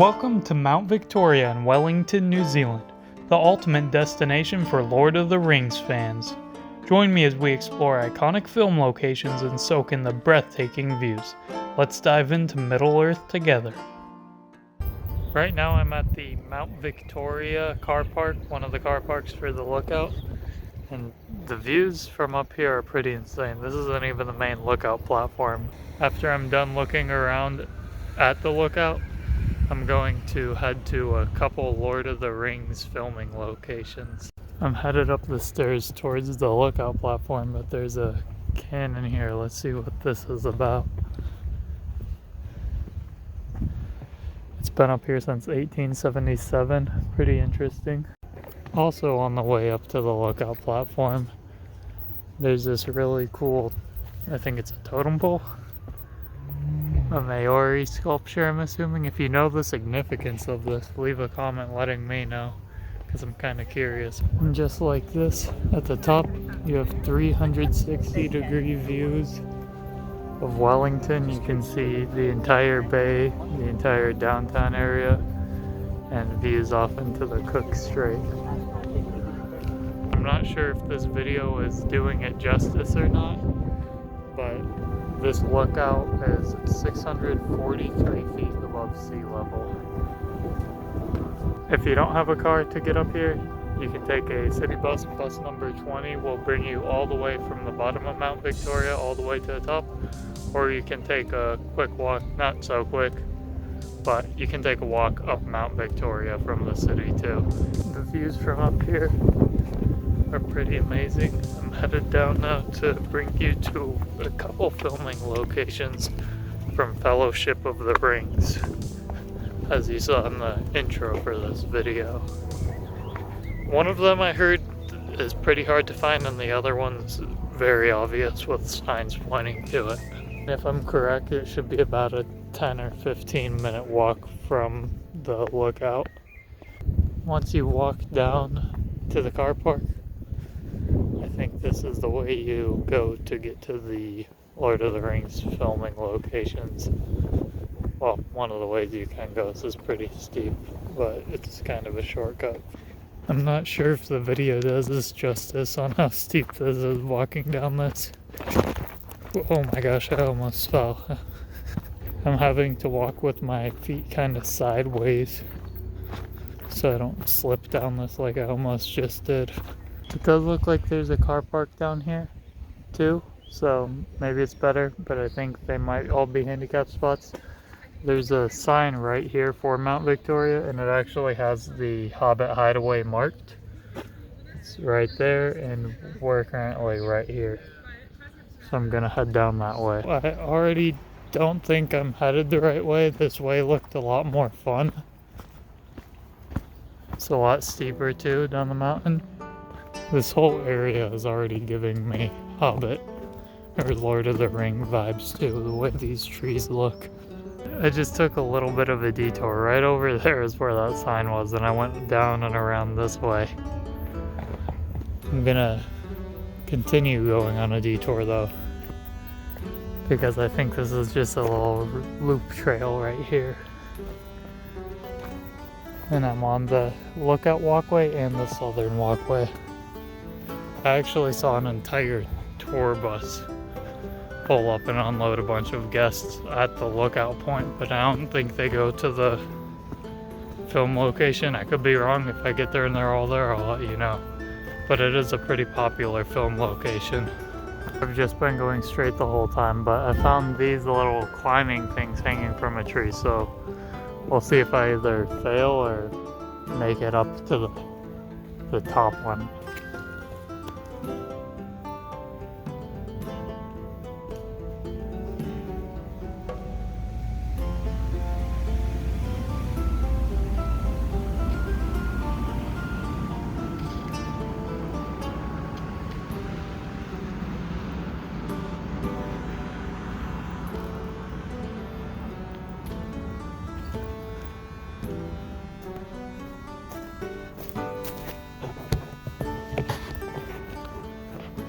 Welcome to Mount Victoria in Wellington, New Zealand, the ultimate destination for Lord of the Rings fans. Join me as we explore iconic film locations and soak in the breathtaking views. Let's dive into Middle-earth together. Right now I'm at the Mount Victoria car park, one of the car parks for the lookout. And the views from up here are pretty insane. This isn't even the main lookout platform. After I'm done looking around at the lookout, I'm going to head to a couple Lord of the Rings filming locations. I'm headed up the stairs towards the lookout platform, but there's a cannon here. Let's see what this is about. It's been up here since 1877. Pretty interesting. Also on the way up to the lookout platform, there's this really cool, I think it's a totem pole? A Maori sculpture, I'm assuming. If you know the significance of this, leave a comment letting me know, because I'm kind of curious. And just like this, at the top, you have 360-degree views of Wellington. You can see the entire bay, the entire downtown area, and views off into the Cook Strait. I'm not sure if this video is doing it justice or not, but this lookout is 643 feet above sea level. If you don't have a car to get up here, you can take a city bus. Bus number 20 will bring you all the way from the bottom of Mount Victoria all the way to the top. Or you can take a quick walk, not so quick, but you can take a walk up Mount Victoria from the city too. The views from up here are pretty amazing. I'm headed down now to bring you to a couple filming locations from Fellowship of the Rings, as you saw in the intro for this video. One of them I heard is pretty hard to find, and the other one's very obvious with signs pointing to it. If I'm correct, it should be about a 10 or 15 minute walk from the lookout. Once you walk down to the car park, I think this is the way you go to get to the Lord of the Rings filming locations. Well, one of the ways you can go. This is pretty steep, but it's kind of a shortcut. I'm not sure if the video does this justice on how steep this is walking down this. Oh my gosh, I almost fell. I'm having to walk with my feet kind of sideways so I don't slip down this like I almost just did. It does look like there's a car park down here too, so maybe it's better, but I think they might all be handicap spots. There's a sign right here for Mount Victoria, and it actually has the Hobbit Hideaway marked. It's right there, and we're currently right here. So I'm gonna head down that way. I already don't think I'm headed the right way. This way looked a lot more fun. It's a lot steeper too down the mountain. This whole area is already giving me Hobbit or Lord of the Ring vibes too, the way these trees look. I just took a little bit of a detour. Right over there is where that sign was, and I went down and around this way. I'm gonna continue going on a detour though, because I think this is just a little loop trail right here. And I'm on the lookout walkway and the southern walkway. I actually saw an entire tour bus pull up and unload a bunch of guests at the lookout point, but I don't think they go to the film location. I could be wrong. If I get there and they're all there, I'll let you know. But it is a pretty popular film location. I've just been going straight the whole time, but I found these little climbing things hanging from a tree, so we'll see if I either fail or make it up to the top one.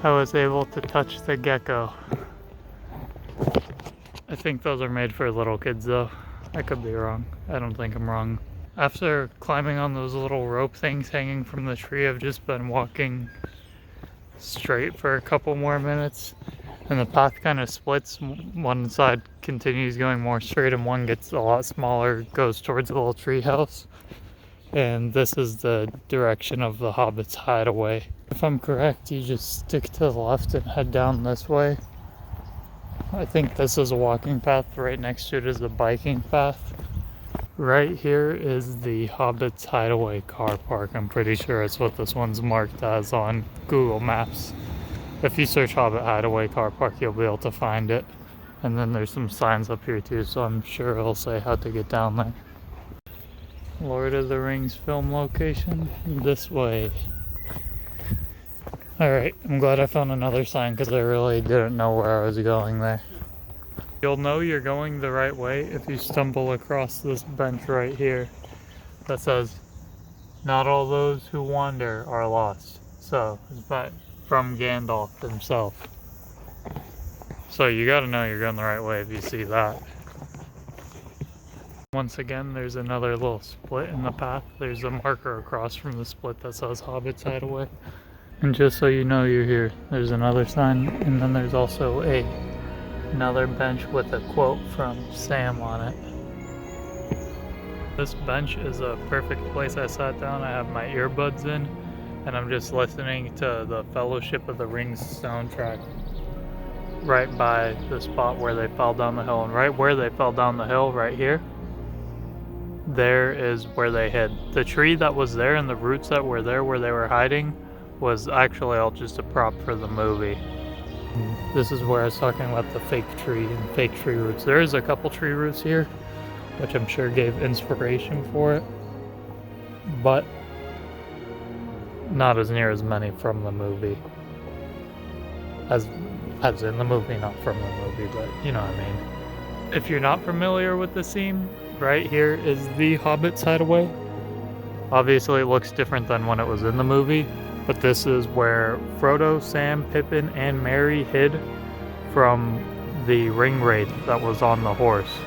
I was able to touch the gecko. I think those are made for little kids though. I could be wrong. I don't think I'm wrong. After climbing on those little rope things hanging from the tree, I've just been walking straight for a couple more minutes, and the path kind of splits. One side continues going more straight and one gets a lot smaller, goes towards a little tree house. And this is the direction of the Hobbit's Hideaway. If I'm correct, you just stick to the left and head down this way. I think this is a walking path. Right next to it is a biking path. Right here is the Hobbit's Hideaway car park. I'm pretty sure it's what this one's marked as on Google Maps. If you search Hobbit Hideaway car park, you'll be able to find it. And then there's some signs up here too, so I'm sure it'll say how to get down there. Lord of the Rings film location, this way. Alright, I'm glad I found another sign because I really didn't know where I was going there. You'll know you're going the right way if you stumble across this bench right here that says, "Not all those who wander are lost." So, it's from Gandalf himself. So you gotta know you're going the right way if you see that. Once again, there's another little split in the path. There's a marker across from the split that says Hobbit's Hideaway. And just so you know you're here, there's another sign, and then there's also another bench with a quote from Sam on it. This bench is a perfect place. I sat down, I have my earbuds in, and I'm just listening to the Fellowship of the Rings soundtrack right by the spot where they fell down the hill. And right where they fell down the hill, right here, there is where they hid. The tree that was there and the roots that were there where they were hiding was actually all just a prop for the movie. This is where I was talking about the fake tree and fake tree roots. There is a couple tree roots here, which I'm sure gave inspiration for it, but not as near as many from the movie. As in the movie, not from the movie, but you know what I mean. If you're not familiar with the scene, right here is the Hobbit's Hideaway. Obviously it looks different than when it was in the movie, but this is where Frodo, Sam, Pippin, and Merry hid from the ring wraith that was on the horse.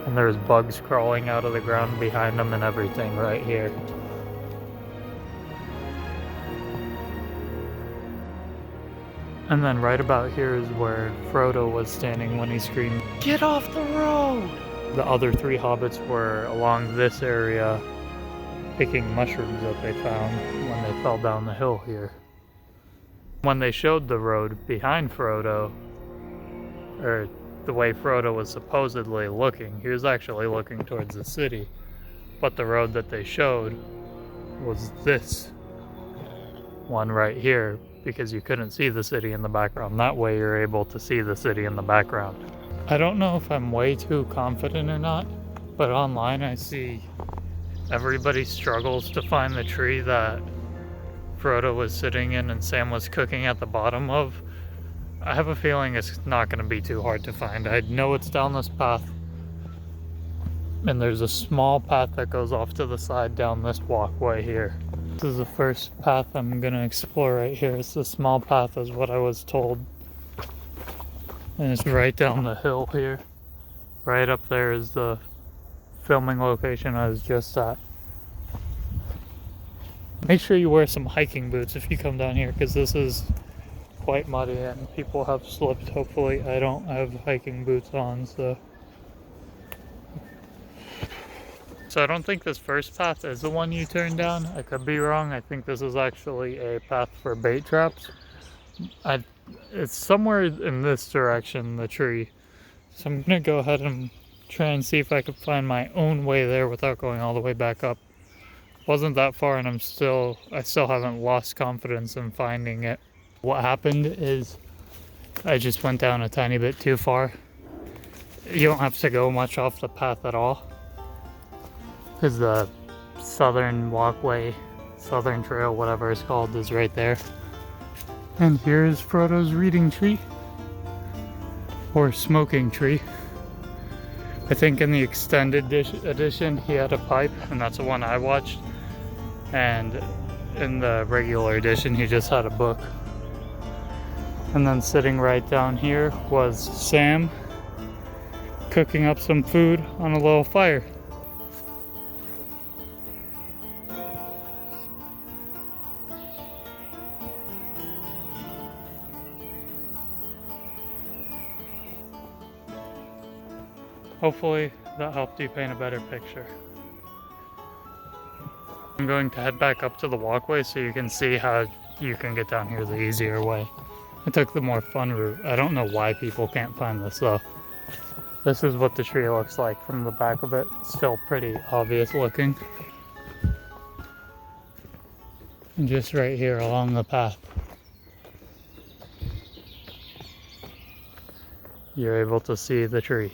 And there's bugs crawling out of the ground behind them and everything right here. And then right about here is where Frodo was standing when he screamed, "Get off the road!" The other three hobbits were along this area picking mushrooms that they found when they fell down the hill here. When they showed the road behind Frodo, or the way Frodo was supposedly looking, he was actually looking towards the city. But the road that they showed was this one right here, because you couldn't see the city in the background. That way you're able to see the city in the background. I don't know if I'm way too confident or not, but online I see everybody struggles to find the tree that Frodo was sitting in and Sam was cooking at the bottom of. I have a feeling it's not going to be too hard to find. I know it's down this path, and there's a small path that goes off to the side down this walkway here. This is the first path I'm going to explore right here. It's the small path is what I was told. And it's right down the hill here. Right up there is the filming location I was just at. Make sure you wear some hiking boots if you come down here, because this is quite muddy and people have slipped. Hopefully I don't have hiking boots on, so I don't think this first path is the one you turn down. I could be wrong. I think this is actually a path for bait traps. It's somewhere in this direction, the tree. So I'm gonna go ahead and try and see if I can find my own way there without going all the way back up. Wasn't that far, and I still haven't lost confidence in finding it. What happened is I just went down a tiny bit too far. You don't have to go much off the path at all, because the southern walkway, southern trail, whatever it's called, is right there. And here's Frodo's reading tree, or smoking tree. I think in the extended edition he had a pipe, and that's the one I watched. And in the regular edition he just had a book. And then sitting right down here was Sam cooking up some food on a little fire. Hopefully that helped you paint a better picture. I'm going to head back up to the walkway so you can see how you can get down here the easier way. I took the more fun route. I don't know why people can't find this though. This is what the tree looks like from the back of it. Still pretty obvious looking. And just right here along the path, you're able to see the tree.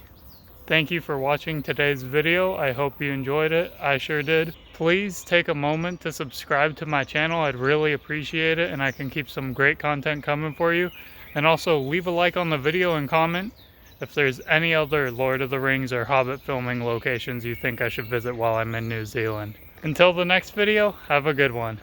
Thank you for watching today's video. I hope you enjoyed it. I sure did. Please take a moment to subscribe to my channel. I'd really appreciate it, and I can keep some great content coming for you. And also leave a like on the video and comment if there's any other Lord of the Rings or Hobbit filming locations you think I should visit while I'm in New Zealand. Until the next video, have a good one.